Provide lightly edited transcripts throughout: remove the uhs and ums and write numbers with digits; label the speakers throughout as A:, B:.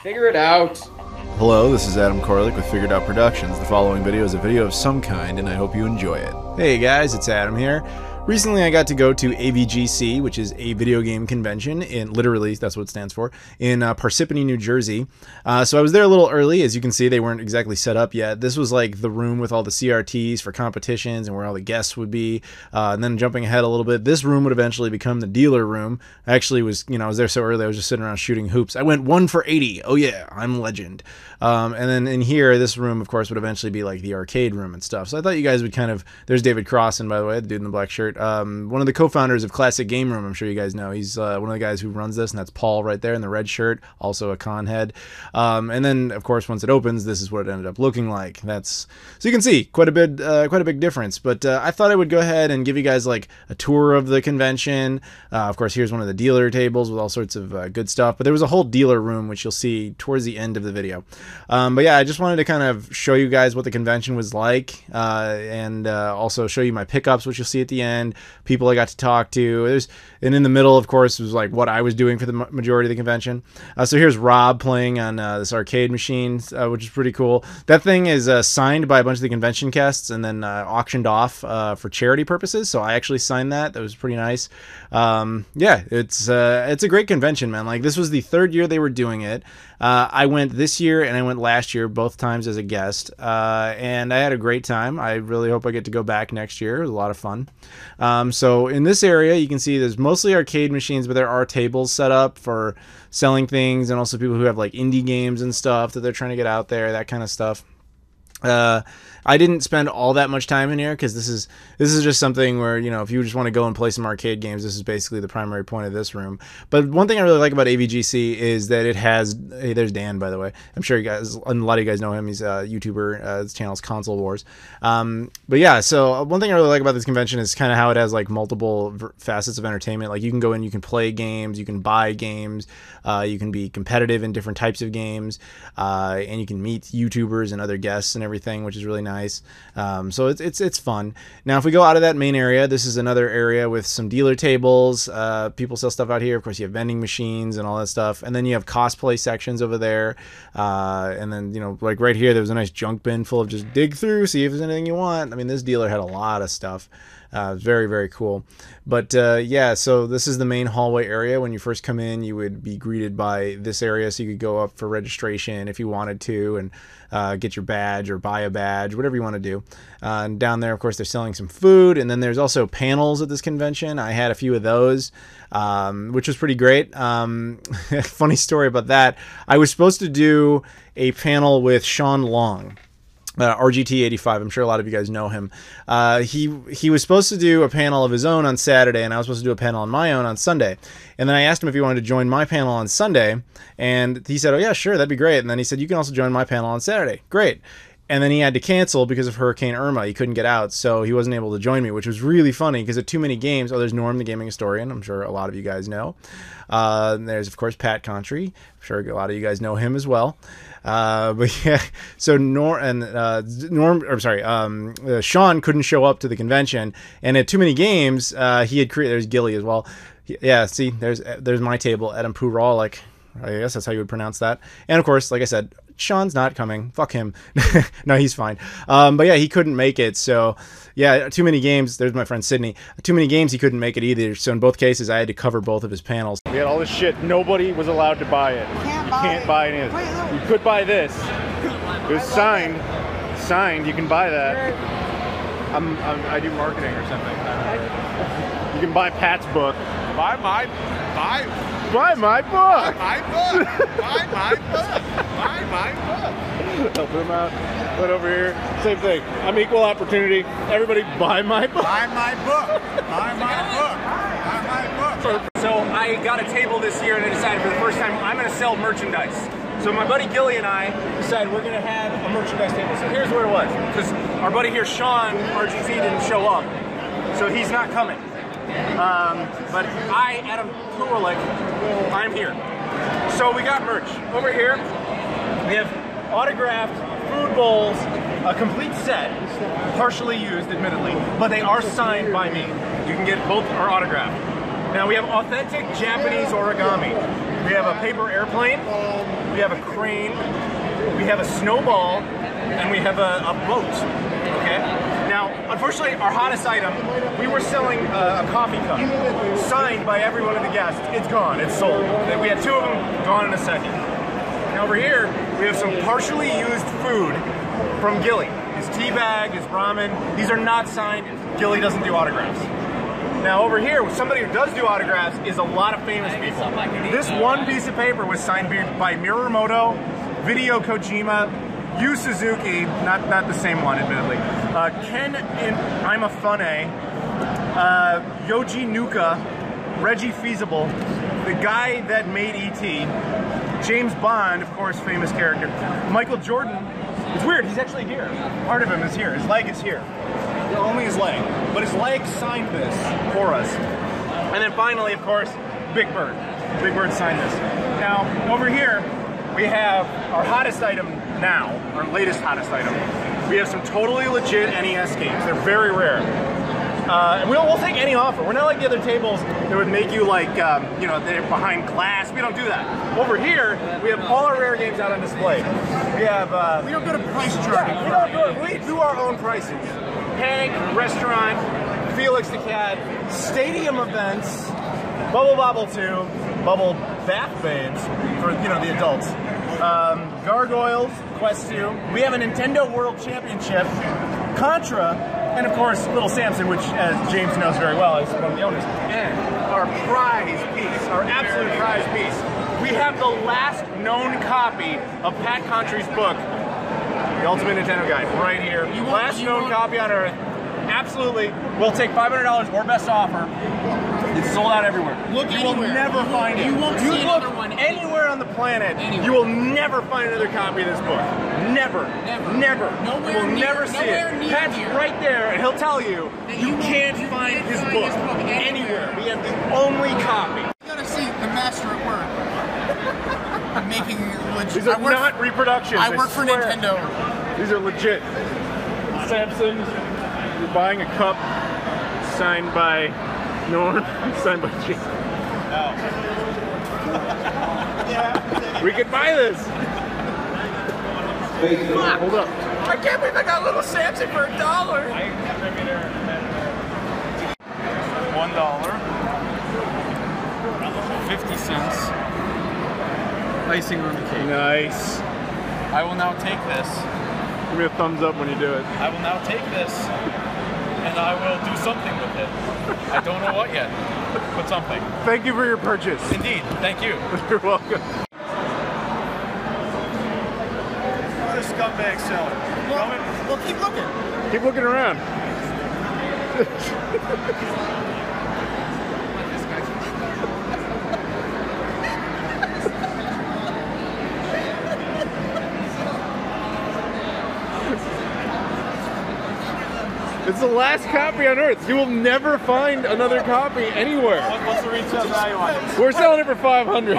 A: Figure it out.
B: Hello, this is Adam Koralik with Figured Out Productions. The following video is a video of some kind, and I hope you enjoy it. Hey guys, it's Adam here. Recently I got to go to AVGC, which is a video game convention, literally, that's what it stands for, in Parsippany, New Jersey. So I was there a little early. As you can see, they weren't exactly set up yet. This was like the room with all the CRTs for competitions and where all the guests would be. And then jumping ahead a little bit, this room would eventually become the dealer room. I actually was, I was there so early, I was just sitting around shooting hoops. I went 1 for 80. Oh yeah, I'm legend. And then in here, this room, of course, would eventually be like the arcade room and stuff. So I thought you guys would kind of, there's David Crossan, by the way, the dude in the black shirt. One of the co-founders of Classic Game Room, I'm sure you guys know. He's one of the guys who runs this, and that's Paul right there in the red shirt, also a con head. And then, of course, once it opens, this is what it ended up looking like. So you can see quite a big difference. But I thought I would go ahead and give you guys like a tour of the convention. Of course, here's one of the dealer tables with all sorts of good stuff. But there was a whole dealer room, which you'll see towards the end of the video. But yeah, I just wanted to kind of show you guys what the convention was like, and also show you my pickups, which you'll see at the end, people I got to talk to. And in the middle, of course, was like what I was doing for the majority of the convention. So here's Rob playing on this arcade machine, which is pretty cool. That thing is signed by a bunch of the convention guests and then auctioned off for charity purposes. So I actually signed that. That was pretty nice. Yeah, it's a great convention, man. Like, this was the 3rd year they were doing it. I went this year and I went last year, both times as a guest, and I had a great time. I really hope I get to go back next year. It was a lot of fun. So in this area, you can see there's mostly arcade machines, but there are tables set up for selling things, and also people who have like indie games and stuff that they're trying to get out there, that kind of stuff. I didn't spend all that much time in here because this is just something where, if you just want to go and play some arcade games, this is basically the primary point of this room. But one thing I really like about AVGC is that it has, hey, there's Dan, by the way. I'm sure you guys, a lot of you guys know him. He's a YouTuber. His channel's Console Wars. But yeah, so one thing I really like about this convention is kind of how it has like multiple facets of entertainment. Like, you can go in, you can play games, you can buy games, you can be competitive in different types of games, and you can meet YouTubers and other guests and everything, which is really nice. So it's fun. Now, if we go out of that main area, this is another area with some dealer tables. People sell stuff out here. Of course, you have vending machines and all that stuff, and then you have cosplay sections over there. And then, like right here, there was a nice junk bin full of just dig through, see if there's anything you want. I mean, this dealer had a lot of stuff. Very, very cool. But yeah, so this is the main hallway area. When you first come in, you would be greeted by this area, so you could go up for registration if you wanted to, and get your badge or buy a badge, whatever you want to do. And down there, of course, they're selling some food, and then there's also panels at this convention. I had a few of those, which was pretty great. Funny story about that. I was supposed to do a panel with Sean Long, RGT85. I'm sure a lot of you guys know him. He was supposed to do a panel of his own on Saturday, and I was supposed to do a panel on my own on Sunday. And then I asked him if he wanted to join my panel on Sunday, and he said, oh yeah, sure, that'd be great. And then he said, you can also join my panel on Saturday. Great. And then he had to cancel because of Hurricane Irma. He couldn't get out, so he wasn't able to join me, which was really funny because of Too Many Games. Oh, there's Norm, the gaming historian. I'm sure a lot of you guys know. There's, of course, Pat Contry. I'm sure a lot of you guys know him as well. But yeah, so Sean couldn't show up to the convention, and at Too Many Games, he had created. There's Gilly as well. Yeah, see, there's my table, Adam Koralik. I guess that's how you would pronounce that. And of course, like I said, Sean's not coming. Fuck him. No, he's fine. But yeah, he couldn't make it. So yeah, Too Many Games. There's my friend Sydney. Too Many Games, he couldn't make it either. So in both cases, I had to cover both of his panels. We had all this shit. Nobody was allowed to buy it. You can't buy any of it. You could buy this. It was signed. Signed. You can buy that. I do marketing or something. You can buy Pat's book. Buy my book. Buy my book. Buy my book. Buy my book. Helping him out. Went over here. Same thing. I'm equal opportunity. Everybody buy my book. Buy my book. Buy my book. Buy my book.
C: So I got a table this year, and I decided for the first time I'm going to sell merchandise. So my buddy Gilly and I decided we're going to have a merchandise table. So here's what it was. Because our buddy here, Sean, RGT, didn't show up. So he's not coming. But I, Adam Koralik, I'm here. So we got merch. Over here, we have autographed food bowls, a complete set, partially used, admittedly, but they are signed by me. You can get both are autographed. Now we have authentic Japanese origami. We have a paper airplane, we have a crane, we have a snowball, and we have a boat, okay? Now, unfortunately, our hottest item, we were selling a coffee cup, signed by every one of the guests. It's gone, it's sold. We had 2 of them, gone in a second. Now over here, we have some partially used food from Gilly. His tea bag, his ramen, these are not signed. Gilly doesn't do autographs. Now over here, somebody who does do autographs is a lot of famous people. This one piece of paper was signed by Mirumoto, Hideo Kojima, Yu Suzuki, not the same one admittedly, Ken Imafune, Yoji Nuka, Reggie Feasible, the guy that made E.T., James Bond, of course, famous character, Michael Jordan. It's weird, he's actually here. Part of him is here, his leg is here. Only his leg, but his leg signed this for us. And then finally, of course, Big Bird. Big Bird signed this. Now, over here, we have our hottest item now, our latest hottest item. We have some totally legit NES games. They're very rare. And we'll take any offer. We're not like the other tables that would make you like, you know, they're behind glass. We don't do that. Over here, we have all our rare games out on display. We have... we don't go to price charting. We do our own pricing. Hank, Restaurant, Felix the Cat, Stadium Events, Bubble Bobble 2, Bubble Bath Babes for, you know, the adults. Gargoyles, Quest 2. We have a Nintendo World Championship, Contra, and of course, Little Samson, which, as James knows very well, is one of the owners. And our prize piece, our absolute prize piece, we have the last known copy of Pat Contry's book, The Ultimate Nintendo Guide, right here. Last known copy on Earth. Absolutely. We'll take $500 or best offer. It's sold out everywhere.
A: Look
C: you
A: anywhere.
C: will never find it.
A: You won't see another one
C: anywhere on the planet.
A: Anywhere.
C: You will never find another copy of this book. Never.
A: Never.
C: You will never see it. Pat's right there, and he'll tell you you can't find his book anywhere. We have the only copy.
A: You gotta see the master at work. I'm making legit.
C: These are not reproductions.
A: I work for Nintendo.
C: These are legit. Samson, you're buying a cup signed by Norm, signed by Jim. No. Yeah. We could buy this. Hold up.
A: I can't believe I got Little Samson for $1.
C: $1. $0.50. Icing on the cake. Nice.
D: I will now take this.
C: Give me a thumbs up when you do it.
D: I will now take this, and I will do something with it. I don't know what yet, but something.
C: Thank you for your purchase.
D: Indeed, thank you.
C: You're welcome.
D: What a scumbag seller.
A: Well, keep looking.
C: Keep looking around. It's the last copy on Earth. You will never find another copy anywhere.
D: What's the retail value on it?
C: We're selling it for $500.
D: Oh, you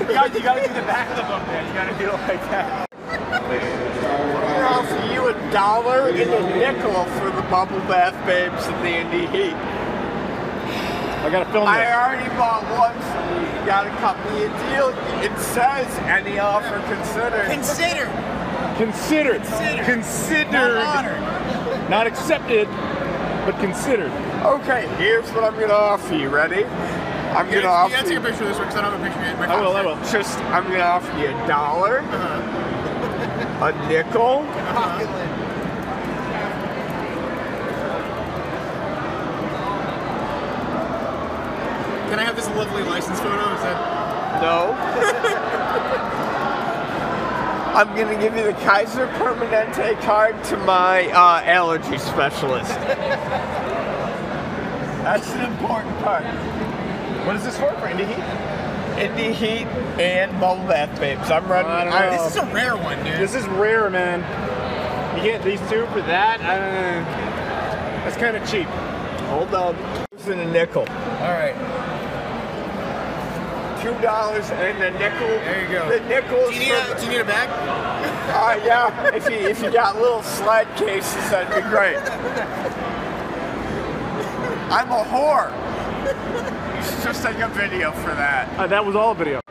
D: gotta do the back of the book, man. You gotta do it like that.
E: I'll offer you $1 and a nickel for the Bubble Bath Babes and the Indie Heat.
C: I gotta film this.
E: I already bought one, so you gotta cut me a deal. It says any offer considered.
A: Consider.
C: Considered. Considered.
A: Not honored.
C: Not accepted, but considered.
E: Okay, here's what I'm gonna offer you. Ready? I'm gonna offer
A: You gotta take a picture of this one because I don't have a picture yet.
C: I will.
E: Just, I'm gonna offer you $1, a nickel,
A: Can I have this lovely license photo? Is that...
E: no. I'm gonna give you the Kaiser Permanente card to my allergy specialist. That's an important part.
C: What is this for Indie Heat?
E: Indie Heat and Bubble Bath Babes. I'm running.
C: I don't know.
A: This is a rare one, dude.
C: This is rare, man. You get these two for that? That's kind of cheap.
E: Hold on. It's in a nickel.
A: All right.
E: $2 and a nickel.
A: There you go.
E: The nickel.
A: Do you need a bag?
E: Yeah. If you got little slide cases, that'd be great. I'm a whore. You should just take a video for that.
C: That was all a video.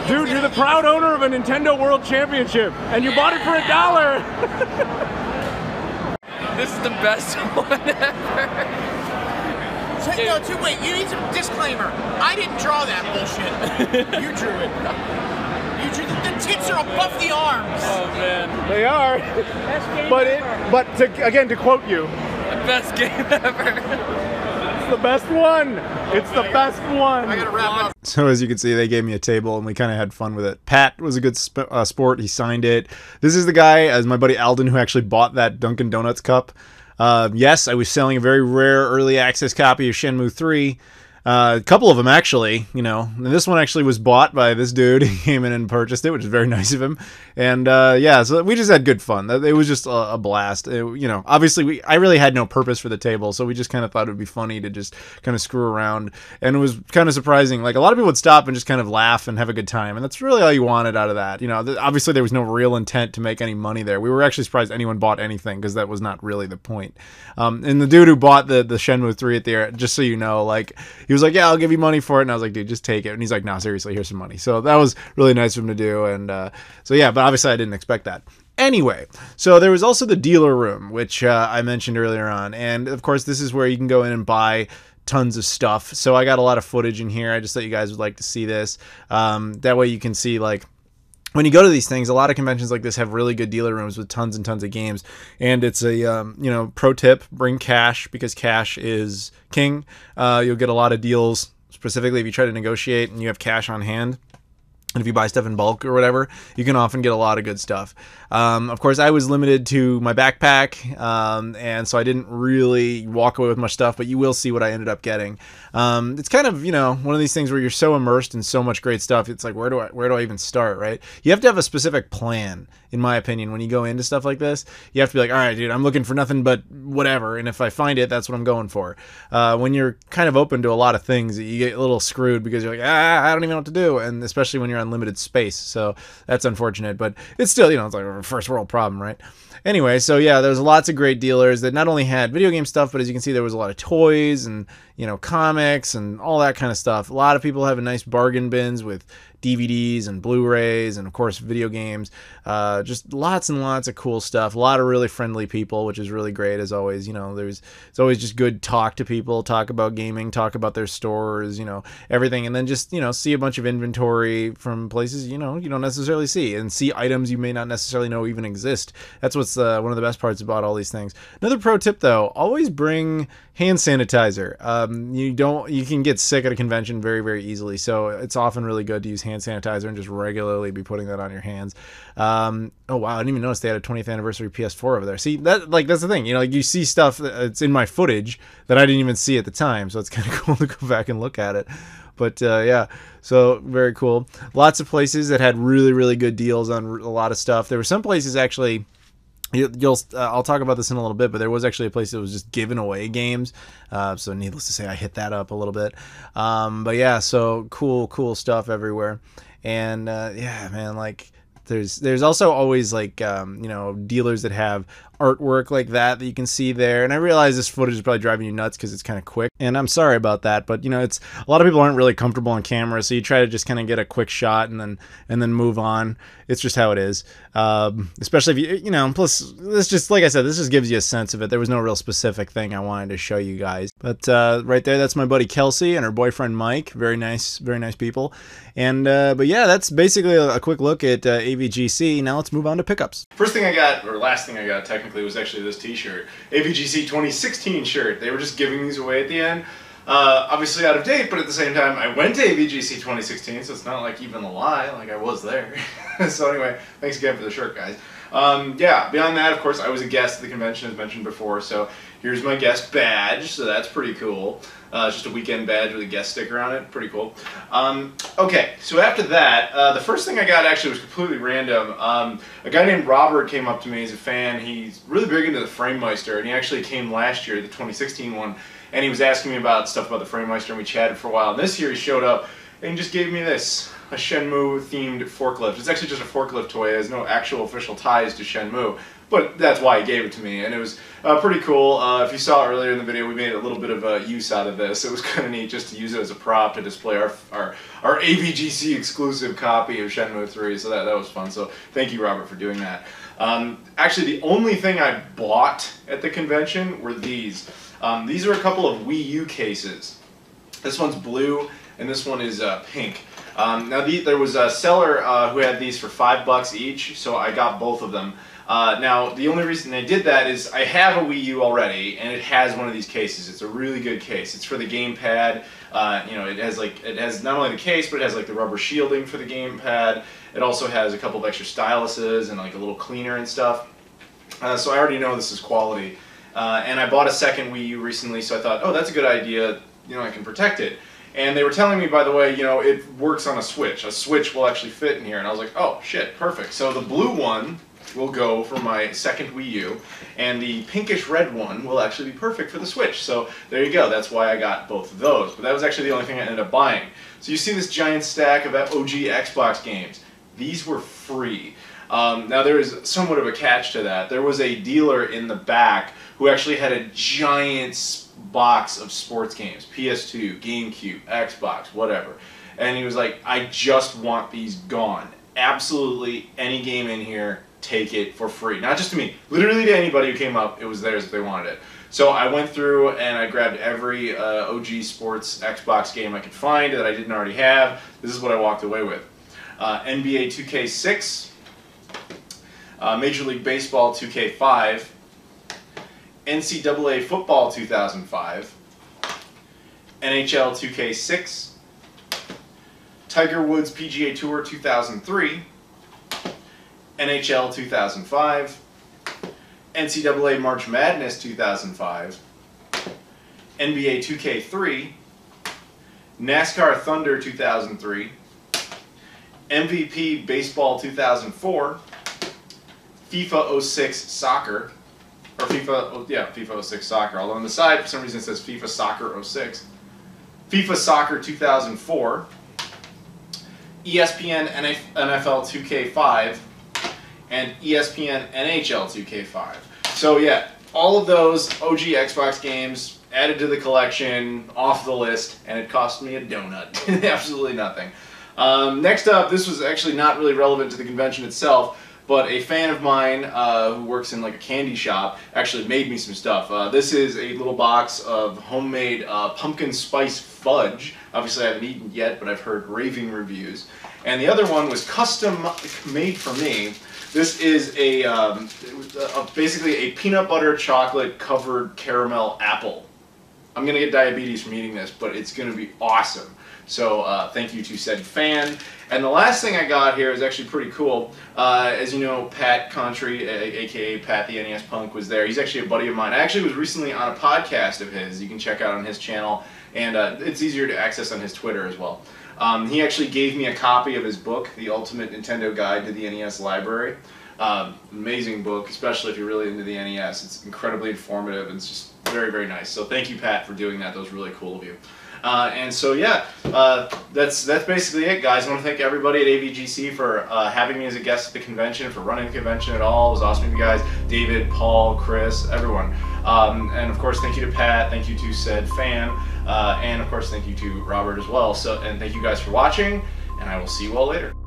C: Dude, you're the proud owner of a Nintendo World Championship, and you bought it for $1.
F: This is the best one ever.
A: No, wait, you need some disclaimer. I didn't draw that bullshit. You drew it. You drew the tits are above the arms.
F: Oh man.
C: They are. Again, to quote you,
F: The best game ever.
C: it's the best one. It's the best one.
A: I gotta wrap up.
B: So as you can see, they gave me a table and we kind of had fun with it. Pat was a good sport. He signed it. This is the guy, as my buddy Alden, who actually bought that Dunkin' Donuts cup. Yes, I was selling a very rare early access copy of Shenmue 3. A couple of them, actually, you know. And this one actually was bought by this dude. He came in and purchased it, which is very nice of him. And, yeah, so we just had good fun. It was just a blast. You know, obviously, I really had no purpose for the table, so we just kind of thought it would be funny to just kind of screw around. And it was kind of surprising. Like, a lot of people would stop and just kind of laugh and have a good time. And that's really all you wanted out of that. You know, obviously, there was no real intent to make any money there. We were actually surprised anyone bought anything, because that was not really the point. And the dude who bought the Shenmue 3 at the, just so you know, like, he was like, yeah, I'll give you money for it. And I was like, dude, just take it. And he's like, no, seriously, here's some money. So that was really nice of him to do. And so, yeah, but obviously I didn't expect that. Anyway, so there was also the dealer room, which I mentioned earlier on. And, of course, this is where you can go in and buy tons of stuff. So I got a lot of footage in here. I just thought you guys would like to see this. That way you can see, like, when you go to these things, a lot of conventions like this have really good dealer rooms with tons and tons of games. And it's a, you know, pro tip, bring cash, because cash is king. You'll get a lot of deals, specifically if you try to negotiate and you have cash on hand. And if you buy stuff in bulk or whatever, you can often get a lot of good stuff. Of course, I was limited to my backpack, and so I didn't really walk away with much stuff, but you will see what I ended up getting. It's kind of, you know, one of these things where you're so immersed in so much great stuff, it's like, where do I even start, right? You have to have a specific plan, in my opinion, when you go into stuff like this. You have to be like, all right, dude, I'm looking for nothing but whatever, and if I find it, that's what I'm going for. When you're kind of open to a lot of things, you get a little screwed because you're like, I don't even know what to do, and especially when you're on limited space, so that's unfortunate, but it's still, you know, it's like a first world problem, right? Anyway, so yeah, there's lots of great dealers that not only had video game stuff, but as you can see, there was a lot of toys and, you know, comics and all that kind of stuff. A lot of people have a nice bargain bins with DVDs and Blu-rays and, of course, video games. Just lots and lots of cool stuff. A lot of really friendly people, which is really great, as always. You know, it's always just good to talk to people, talk about gaming, talk about their stores, you know, everything. And then just, you know, see a bunch of inventory from places, you know, you don't necessarily see, and see items you may not necessarily know even exist. That's what's one of the best parts about all these things. Another pro tip, though, always bring hand sanitizer. You can get sick at a convention very, very easily, so it's often really good to use hand sanitizer and just regularly be putting that on your hands. Oh wow, I didn't even notice they had a 20th anniversary PS4 over there. See, that's the thing, you know, like, you see stuff that's in my footage that I didn't even see at the time, so it's kind of cool to go back and look at it. But yeah, so very cool. Lots of places that had really, really good deals on a lot of stuff. There were some places actually. I'll talk about this in a little bit, but there was actually a place that was just giving away games, so needless to say, I hit that up a little bit. But yeah, so cool stuff everywhere, and yeah, man, like, there's also always, like, you know, dealers that have artwork like that you can see there. And I realize this footage is probably driving you nuts because it's kind of quick, and I'm sorry about that, but, you know, it's a lot of people aren't really comfortable on camera, so you try to just kind of get a quick shot and then move on. It's just how it is. Especially if you know, plus this just, like I said, this just gives you a sense of it. There was no real specific thing I wanted to show you guys, but right there, that's my buddy Kelsey and her boyfriend Mike. Very nice people. And but yeah, that's basically a quick look at AVGC. Now let's move on to pickups. First thing I got, or last thing I got technically, was actually this t-shirt. AVGC 2016 shirt. They were just giving these away at the end. Obviously out of date, but at the same time, I went to AVGC 2016, so it's not like even a lie, like I was there. So anyway, thanks again for the shirt, guys. Yeah, beyond that, of course, I was a guest at the convention, as mentioned before, so here's my guest badge, so that's pretty cool. It's just a weekend badge with a guest sticker on it. Pretty cool. Okay, so after that, the first thing I got actually was completely random. A guy named Robert came up to me. He's a fan. He's really big into the Framemeister, and he actually came last year, the 2016 one, and he was asking me about stuff about the Framemeister, and we chatted for a while. And this year he showed up, and he just gave me this, a Shenmue-themed forklift. It's actually just a forklift toy. It has no actual official ties to Shenmue, but that's why he gave it to me, and it was pretty cool. If you saw earlier in the video, we made a little bit of use out of this. It was kind of neat just to use it as a prop to display our AVGC exclusive copy of Shenmue 3, so that was fun. So thank you, Robert, for doing that. Actually, the only thing I bought at the convention were these. These are a couple of Wii U cases. This one's blue, and this one is pink. Now there was a seller who had these for $5 each, so I got both of them. Now the only reason I did that is I have a Wii U already, and it has one of these cases. It's a really good case. It's for the gamepad. You know, it has not only the case, but it has like the rubber shielding for the gamepad. It also has a couple of extra styluses and like a little cleaner and stuff. So I already know this is quality. And I bought a second Wii U recently, so I thought, oh, that's a good idea. You know, I can protect it. And they were telling me, by the way, you know, it works on a Switch. A Switch will actually fit in here. And I was like, oh, shit, perfect. So the blue one will go for my second Wii U, and the pinkish red one will actually be perfect for the Switch. So there you go. That's why I got both of those. But that was actually the only thing I ended up buying. So you see this giant stack of OG Xbox games. These were free. Now there is somewhat of a catch to that. There was a dealer in the back who actually had a giant box of sports games, PS2, GameCube, Xbox, whatever. And he was like, I just want these gone. Absolutely any game in here, take it for free. Not just to me, literally to anybody who came up, it was theirs if they wanted it. So I went through and I grabbed every OG sports Xbox game I could find that I didn't already have. This is what I walked away with. NBA 2K6, Major League Baseball 2K5, NCAA Football 2005, NHL 2K6, Tiger Woods PGA Tour 2003, NHL 2005, NCAA March Madness 2005, NBA 2K3, NASCAR Thunder 2003, MVP Baseball 2004, FIFA 06 Soccer, or FIFA 06 Soccer, although on the side for some reason it says FIFA Soccer 06, FIFA Soccer 2004, ESPN NFL 2K5, and ESPN NHL 2K5. So yeah, all of those OG Xbox games added to the collection, off the list, and it cost me a donut. Absolutely nothing. Next up, this was actually not really relevant to the convention itself, but a fan of mine who works in like a candy shop actually made me some stuff. This is a little box of homemade pumpkin spice fudge. Obviously I haven't eaten yet, but I've heard raving reviews. And the other one was custom made for me. This is basically a peanut butter chocolate covered caramel apple. I'm gonna get diabetes from eating this, but it's gonna be awesome. So thank you to said fan. And the last thing I got here is actually pretty cool. As you know, Pat Contry, aka Pat the NES Punk, was there. He's actually a buddy of mine. I actually was recently on a podcast of his. You can check out on his channel, and it's easier to access on his Twitter as well. He actually gave me a copy of his book, The Ultimate Nintendo Guide to the NES Library. Amazing book, especially if you're really into the NES. It's incredibly informative, and it's just very, very nice. So thank you, Pat, for doing that. That was really cool of you. And so yeah, that's basically it, guys. I want to thank everybody at AVGC for having me as a guest at the convention, for running the convention at all. It was awesome of you guys. David, Paul, Chris, everyone. And of course, thank you to Pat, thank you to said fan, and of course, thank you to Robert as well. So, and thank you guys for watching, and I will see you all later.